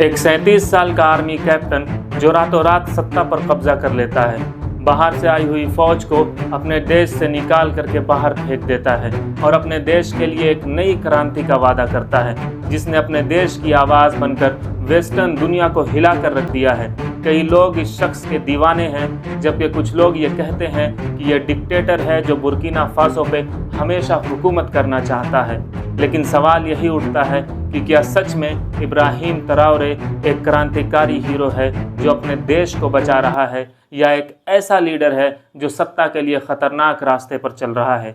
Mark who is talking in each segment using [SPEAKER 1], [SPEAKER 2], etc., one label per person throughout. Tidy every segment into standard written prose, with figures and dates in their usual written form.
[SPEAKER 1] एक 37 साल का आर्मी कैप्टन जो रातों रात सत्ता पर कब्जा कर लेता है, बाहर से आई हुई फौज को अपने देश से निकाल करके बाहर फेंक देता है और अपने देश के लिए एक नई क्रांति का वादा करता है, जिसने अपने देश की आवाज़ बनकर वेस्टर्न दुनिया को हिला कर रख दिया है। कई लोग इस शख्स के दीवाने हैं, जबकि कुछ लोग ये कहते हैं कि यह डिक्टेटर है जो बुर्किना फासो पे हमेशा हुकूमत करना चाहता है। लेकिन सवाल यही उठता है कि क्या सच में इब्राहिम ट्राओरे एक क्रांतिकारी हीरो है जो अपने देश को बचा रहा है, या एक ऐसा लीडर है जो सत्ता के लिए खतरनाक रास्ते पर चल रहा है।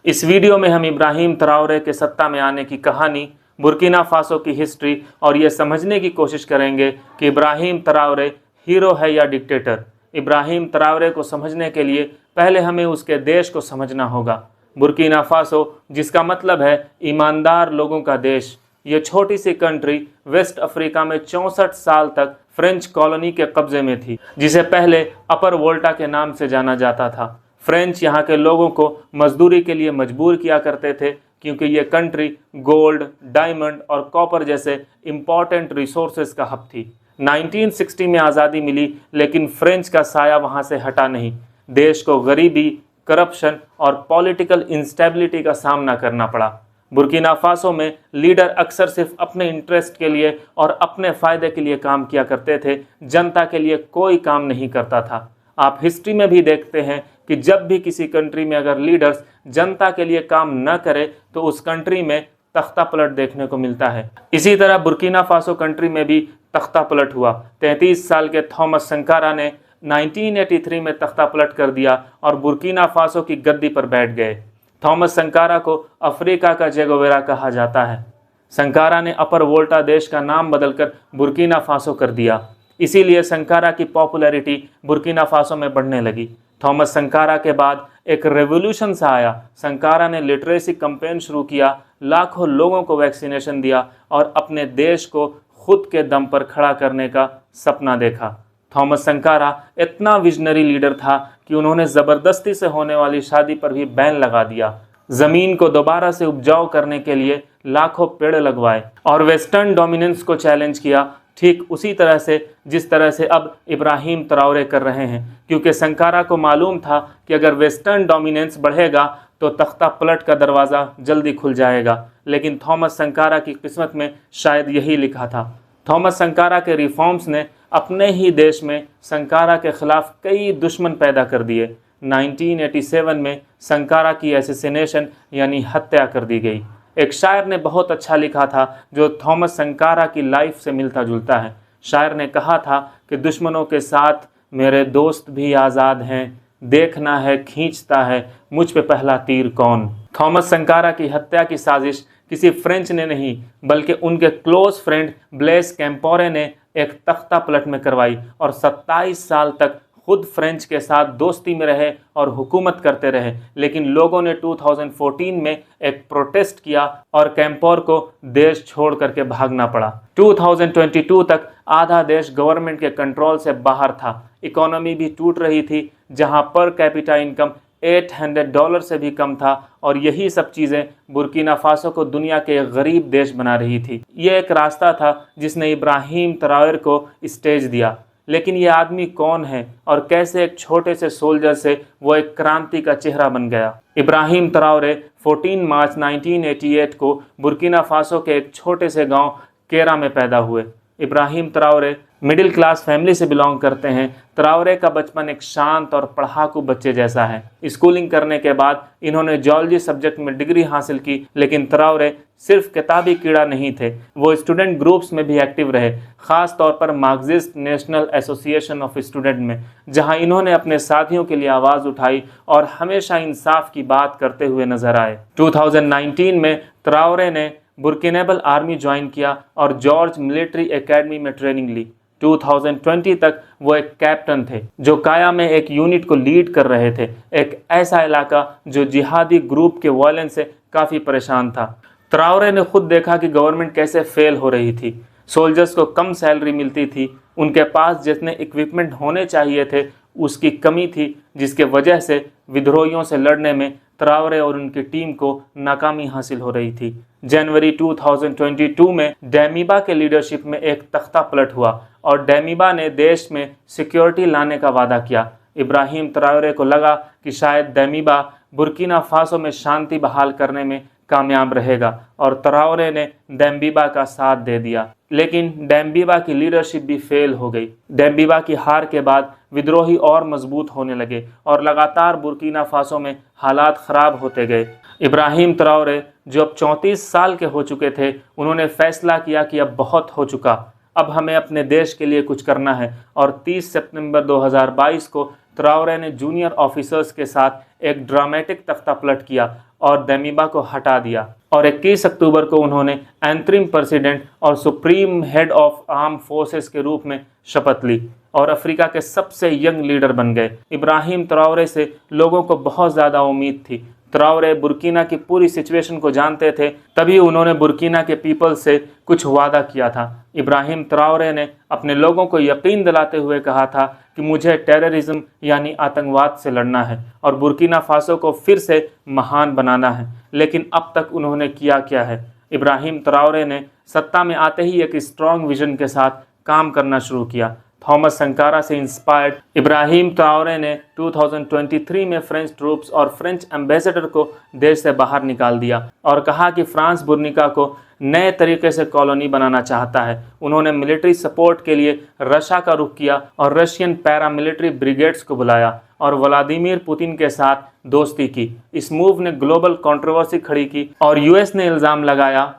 [SPEAKER 1] इस वीडियो में हम इब्राहिम ट्राओरे के सत्ता में आने की कहानी, बुर्किना फासो की हिस्ट्री और ये समझने की कोशिश करेंगे कि इब्राहिम ट्राओरे हीरो है या डिक्टेटर। इब्राहिम ट्राओरे को समझने के लिए पहले हमें उसके देश को समझना होगा। बुर्किना फासो, जिसका मतलब है ईमानदार लोगों का देश। ये छोटी सी कंट्री वेस्ट अफ्रीका में 64 साल तक फ्रेंच कॉलोनी के कब्जे में थी, जिसे पहले अपर वोल्टा के नाम से जाना जाता था। फ्रेंच यहाँ के लोगों को मजदूरी के लिए मजबूर किया करते थे, क्योंकि ये कंट्री गोल्ड, डायमंड और कॉपर जैसे इम्पॉर्टेंट रिसोर्सेज का हब थी। 1960 में आज़ादी मिली, लेकिन फ्रेंच का साया वहाँ से हटा नहीं। देश को गरीबी, करप्शन और पॉलिटिकल इंस्टेबिलिटी का सामना करना पड़ा। बुर्किना फासो में लीडर अक्सर सिर्फ अपने इंटरेस्ट के लिए और अपने फ़ायदे के लिए काम किया करते थे, जनता के लिए कोई काम नहीं करता था। आप हिस्ट्री में भी देखते हैं कि जब भी किसी कंट्री में अगर लीडर्स जनता के लिए काम न करे तो उस कंट्री में तख्ता पलट देखने को मिलता है। इसी तरह बुर्किना फासो कंट्री में भी तख्ता पलट हुआ। 33 साल के थॉमस संकारा ने 1983 में तख्ता पलट कर दिया और बुर्किना फासो की गद्दी पर बैठ गए। थॉमस संकारा को अफ्रीका का चेगोवेरा कहा जाता है। संकारा ने अपर वोल्टा देश का नाम बदलकर बुर्किना फासो कर दिया। इसीलिए संकारा की पॉपुलैरिटी बुर्किना फासो में बढ़ने लगी। थॉमस संकारा के बाद एक रेवोल्यूशन सा आया। संकारा ने लिटरेसी कैंपेन शुरू किया, लाखों लोगों को वैक्सीनेशन दिया और अपने देश को खुद के दम पर खड़ा करने का सपना देखा। थॉमस संकारा इतना विजनरी लीडर था कि उन्होंने ज़बरदस्ती से होने वाली शादी पर भी बैन लगा दिया। ज़मीन को दोबारा से उपजाऊ करने के लिए लाखों पेड़ लगवाए और वेस्टर्न डोमिनेंस को चैलेंज किया, ठीक उसी तरह से जिस तरह से अब इब्राहिम ट्राओरे कर रहे हैं। क्योंकि संकारा को मालूम था कि अगर वेस्टर्न डोमिनेंस बढ़ेगा तो तख्ता पलट का दरवाज़ा जल्दी खुल जाएगा। लेकिन थॉमस संकारा की किस्मत में शायद यही लिखा था। थॉमस संकारा के रिफॉर्म्स ने अपने ही देश में संकारा के खिलाफ कई दुश्मन पैदा कर दिए। 1987 में संकारा की एसेसिनेशन यानी हत्या कर दी गई। एक शायर ने बहुत अच्छा लिखा था जो थॉमस संकारा की लाइफ से मिलता जुलता है। शायर ने कहा था कि दुश्मनों के साथ मेरे दोस्त भी आज़ाद हैं, देखना है खींचता है मुझ पे पहला तीर कौन। थॉमस संकारा की हत्या की साजिश किसी फ्रेंच ने नहीं, बल्कि उनके क्लोज फ्रेंड ब्लेस कैम्पोरे ने एक तख्ता पलट में करवाई और 27 साल तक खुद फ्रेंच के साथ दोस्ती में रहे और हुकूमत करते रहे। लेकिन लोगों ने 2014 में एक प्रोटेस्ट किया और कैम्पोर को देश छोड़ करके भागना पड़ा। 2022 तक आधा देश गवर्नमेंट के कंट्रोल से बाहर था। इकोनॉमी भी टूट रही थी, जहां पर कैपिटा इनकम $800 से भी कम था, और यही सब चीज़ें बुर्किना फासो को दुनिया के एक गरीब देश बना रही थी। ये एक रास्ता था जिसने इब्राहिम ट्राओरे को स्टेज दिया। लेकिन ये आदमी कौन है और कैसे एक छोटे से सोल्जर से वो एक क्रांति का चेहरा बन गया? इब्राहिम ट्राओरे 14 मार्च 1988 को बुर्किना फासो के एक छोटे से गांव केरा में पैदा हुए। Ibrahim Traore middle class family से बिलोंग करते हैं। ट्राओरे का बचपन एक शांत और पढ़ाकू बच्चे जैसा है। स्कूलिंग करने के बाद इन्होंने जियोलॉजी सब्जेक्ट में डिग्री हासिल की। लेकिन ट्राओरे सिर्फ किताबी कीड़ा नहीं थे, वो स्टूडेंट ग्रुप्स में भी एक्टिव रहे, ख़ास तौर पर Marxist national association of student में, जहां इन्होंने अपने साथियों के लिए आवाज़ उठाई और हमेशा इंसाफ की बात करते हुए नजर आए। 2019 में ट्राओरे ने बुर्किनेबल आर्मी ज्वाइन किया और जॉर्ज मिलिट्री एकेडमी में ट्रेनिंग ली। 2020 तक वो एक कैप्टन थे जो काया में एक यूनिट को लीड कर रहे थे, एक ऐसा इलाका जो जिहादी ग्रुप के वायलेंस से काफ़ी परेशान था। ट्राओरे ने खुद देखा कि गवर्नमेंट कैसे फेल हो रही थी, सोल्जर्स को कम सैलरी मिलती थी, उनके पास जितने इक्विपमेंट होने चाहिए थे उसकी कमी थी, जिसके वजह से विद्रोहियों से लड़ने में ट्राओरे और उनकी टीम को नाकामी हासिल हो रही थी। जनवरी 2022 में डेमीबा के लीडरशिप में एक तख्ता पलट हुआ और डेमीबा ने देश में सिक्योरिटी लाने का वादा किया। इब्राहिम ट्रायोरे को लगा कि शायद डेमीबा बुर्किना फासो में शांति बहाल करने में कामयाब रहेगा और ट्रायोरे ने डेमीबा का साथ दे दिया। लेकिन डेमीबा की लीडरशिप भी फेल हो गई। डेमीबा की हार के बाद विद्रोही और मजबूत होने लगे और लगातार बुर्किना फासो में हालात ख़राब होते गए। इब्राहिम ट्रायोरे जो अब 34 साल के हो चुके थे, उन्होंने फैसला किया कि अब बहुत हो चुका, अब हमें अपने देश के लिए कुछ करना है और 30 सितंबर 2022 को ट्रायोरे ने जूनियर ऑफिसर्स के साथ एक ड्रामेटिक तख्ता पलट किया और डेमीबा को हटा दिया और 21 अक्टूबर को उन्होंने एंटरिम प्रेसिडेंट और supreme head of arm forces के रूप में शपथ ली और अफ्रीका के सबसे यंग लीडर बन गए। इब्राहिम ट्रायोरे से लोगों को बहुत ज़्यादा उम्मीद थी। ट्रायोरे बुर्किना की पूरी सिचुएशन को जानते थे, तभी उन्होंने बुर्किना के पीपल से कुछ वादा किया था। इब्राहिम ट्रायोरे ने अपने लोगों को यकीन दिलाते हुए कहा था कि मुझे टेररिज्म यानी आतंकवाद से लड़ना है और बुर्किना फासो को फिर से महान बनाना है। लेकिन अब तक उन्होंने किया क्या है? इब्राहिम ट्रायोरे ने सत्ता में आते ही एक स्ट्रॉन्ग विजन के साथ काम करना शुरू किया। थॉमस संकारा से इंस्पायर्ड इब्राहिम ट्रायोरे ने 2023 में फ्रेंच ट्रूप्स और फ्रेंच एम्बेसडर को देश से बाहर निकाल दिया और कहा कि फ्रांस बुर्किना को नए तरीके से कॉलोनी बनाना चाहता है। उन्होंने मिलिट्री सपोर्ट के लिए रशिया का रुख किया और रशियन पैरामिलिट्री ब्रिगेड्स को बुलाया और व्लादिमीर पुतिन के साथ दोस्ती की। इस मूव ने ग्लोबल कंट्रोवर्सी खड़ी की और यूएस ने इल्ज़ाम लगाया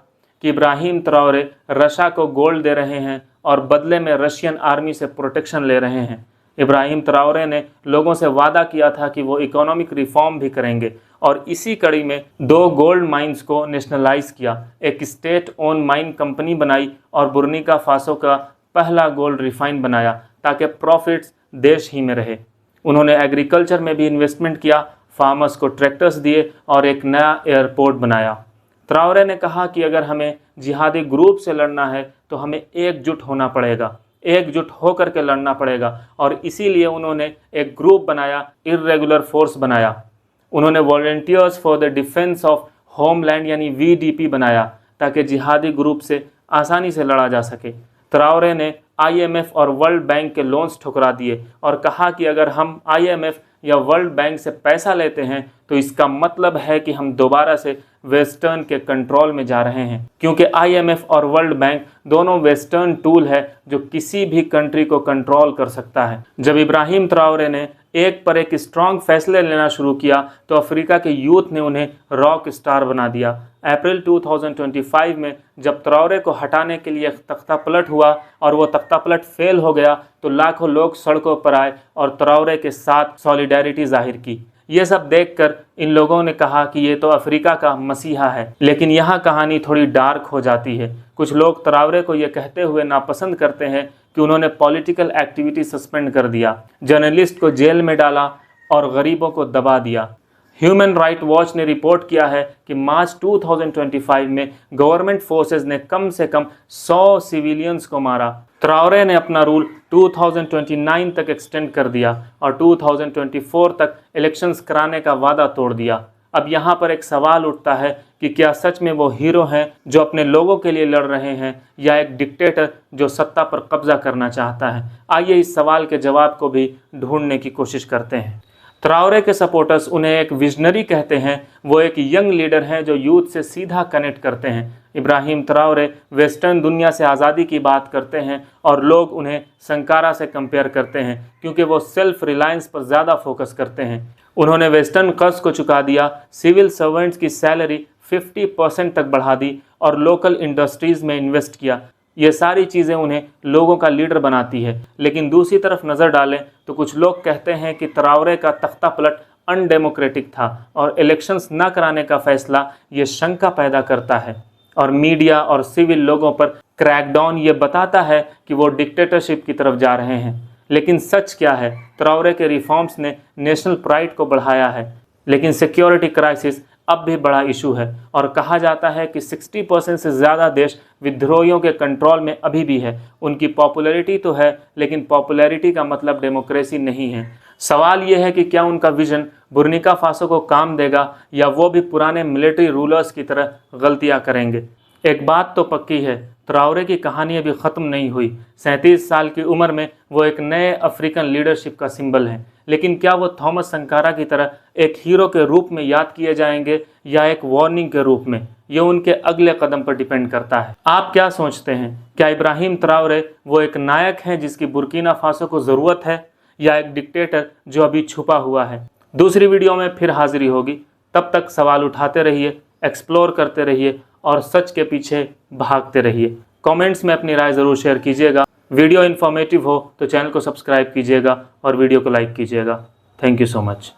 [SPEAKER 1] कि इब्राहिम ट्रायोरे रशिया को गोल्ड दे रहे हैं और बदले में रशियन आर्मी से प्रोटेक्शन ले रहे हैं। इब्राहिम ट्रायोरे ने लोगों से वादा किया था कि वो इकोनॉमिक रिफॉर्म भी करेंगे और इसी कड़ी में 2 गोल्ड माइंस को नेशनलाइज किया, एक स्टेट ओन माइन कंपनी बनाई और बुर्किना फासो का पहला गोल्ड रिफाइन बनाया ताकि प्रॉफिट्स देश ही में रहे। उन्होंने एग्रीकल्चर में भी इन्वेस्टमेंट किया, फार्मर्स को ट्रैक्टर्स दिए और एक नया एयरपोर्ट बनाया। ट्रायोरे ने कहा कि अगर हमें जिहादी ग्रुप से लड़ना है तो हमें एकजुट होना पड़ेगा, एकजुट होकर के लड़ना पड़ेगा और इसीलिए उन्होंने एक ग्रुप बनाया, इर्रेगुलर फोर्स बनाया। उन्होंने volunteers for the defence of homeland यानी VDP बनाया ताकि जिहादी ग्रुप से आसानी से लड़ा जा सके। ट्रायोरे ने IMF और वर्ल्ड बैंक के लोन्स ठुकरा दिए और कहा कि अगर हम IMF या वर्ल्ड बैंक से पैसा लेते हैं तो इसका मतलब है कि हम दोबारा से वेस्टर्न के कंट्रोल में जा रहे हैं, क्योंकि IMF और वर्ल्ड बैंक दोनों वेस्टर्न टूल है जो किसी भी कंट्री को कंट्रोल कर सकता है। जब इब्राहिम ट्रायोरे ने एक पर एक स्ट्रॉन्ग फैसले लेना शुरू किया तो अफ्रीका के यूथ ने उन्हें रॉक स्टार बना दिया। अप्रैल 2025 में जब ट्रायोरे को हटाने के लिए तख्ता पलट हुआ और वो तख्ता पलट फेल हो गया तो लाखों लोग सड़कों पर आए और ट्रायोरे के साथ सॉलिडेरिटी जाहिर की। ये सब देखकर इन लोगों ने कहा कि ये तो अफ्रीका का मसीहा है। लेकिन यहाँ कहानी थोड़ी डार्क हो जाती है। कुछ लोग ट्रायोरे को ये कहते हुए नापसंद करते हैं कि उन्होंने पॉलिटिकल एक्टिविटी सस्पेंड कर दिया, जर्नलिस्ट को जेल में डाला और गरीबों को दबा दिया। ह्यूमन राइट वॉच ने रिपोर्ट किया है कि मार्च 2025 में गवर्नमेंट फोर्सेस ने कम से कम 100 सिविलियंस को मारा। ट्रायोरे ने अपना रूल 2029 तक एक्सटेंड कर दिया और 2024 तक इलेक्शंस कराने का वादा तोड़ दिया। अब यहाँ पर एक सवाल उठता है कि क्या सच में वो हीरो हैं जो अपने लोगों के लिए लड़ रहे हैं या एक डिक्टेटर जो सत्ता पर कब्जा करना चाहता है? आइए इस सवाल के जवाब को भी ढूंढने की कोशिश करते हैं। ट्रायोरे के सपोर्टर्स उन्हें एक विजनरी कहते हैं। वो एक यंग लीडर हैं जो यूथ से सीधा कनेक्ट करते हैं। इब्राहिम ट्रायोरे वेस्टर्न दुनिया से आज़ादी की बात करते हैं और लोग उन्हें संकारा से कंपेयर करते हैं क्योंकि वो सेल्फ रिलायंस पर ज़्यादा फोकस करते हैं। उन्होंने वेस्टर्न कर्ज को चुका दिया, सिविल सर्वेंट्स की सैलरी 50% तक बढ़ा दी और लोकल इंडस्ट्रीज़ में इन्वेस्ट किया। ये सारी चीज़ें उन्हें लोगों का लीडर बनाती है। लेकिन दूसरी तरफ नज़र डालें तो कुछ लोग कहते हैं कि ट्रायोरे का तख्ता पलट अनडेमोक्रेटिक था और इलेक्शंस न कराने का फैसला ये शंका पैदा करता है और मीडिया और सिविल लोगों पर क्रैकडाउन ये बताता है कि वो डिक्टेटरशिप की तरफ जा रहे हैं। लेकिन सच क्या है? ट्रायोरे के रिफॉर्म्स ने नेशनल प्राइड को बढ़ाया है, लेकिन सिक्योरिटी क्राइसिस अब भी बड़ा इशू है और कहा जाता है कि 60% से ज़्यादा देश विद्रोहियों के कंट्रोल में अभी भी है। उनकी पॉपुलैरिटी तो है, लेकिन पॉपुलैरिटी का मतलब डेमोक्रेसी नहीं है। सवाल यह है कि क्या उनका विजन बुर्किना फासो को काम देगा या वो भी पुराने मिलिट्री रूलर्स की तरह गलतियां करेंगे। एक बात तो पक्की है, ट्राओरे की कहानी अभी ख़त्म नहीं हुई। 37 साल की उम्र में वो एक नए अफ्रीकन लीडरशिप का सिंबल है, लेकिन क्या वो थॉमस संकारा की तरह एक हीरो के रूप में याद किए जाएंगे या एक वार्निंग के रूप में, ये उनके अगले कदम पर डिपेंड करता है। आप क्या सोचते हैं, क्या इब्राहिम ट्राओरे वो एक नायक हैं जिसकी बुर्किना फासो को ज़रूरत है, या एक डिक्टेटर जो अभी छुपा हुआ है? दूसरी वीडियो में फिर हाजिरी होगी। तब तक सवाल उठाते रहिए, एक्सप्लोर करते रहिए और सच के पीछे भागते रहिए। कमेंट्स में अपनी राय ज़रूर शेयर कीजिएगा। वीडियो इन्फॉर्मेटिव हो तो चैनल को सब्सक्राइब कीजिएगा और वीडियो को लाइक कीजिएगा। Thank you so much.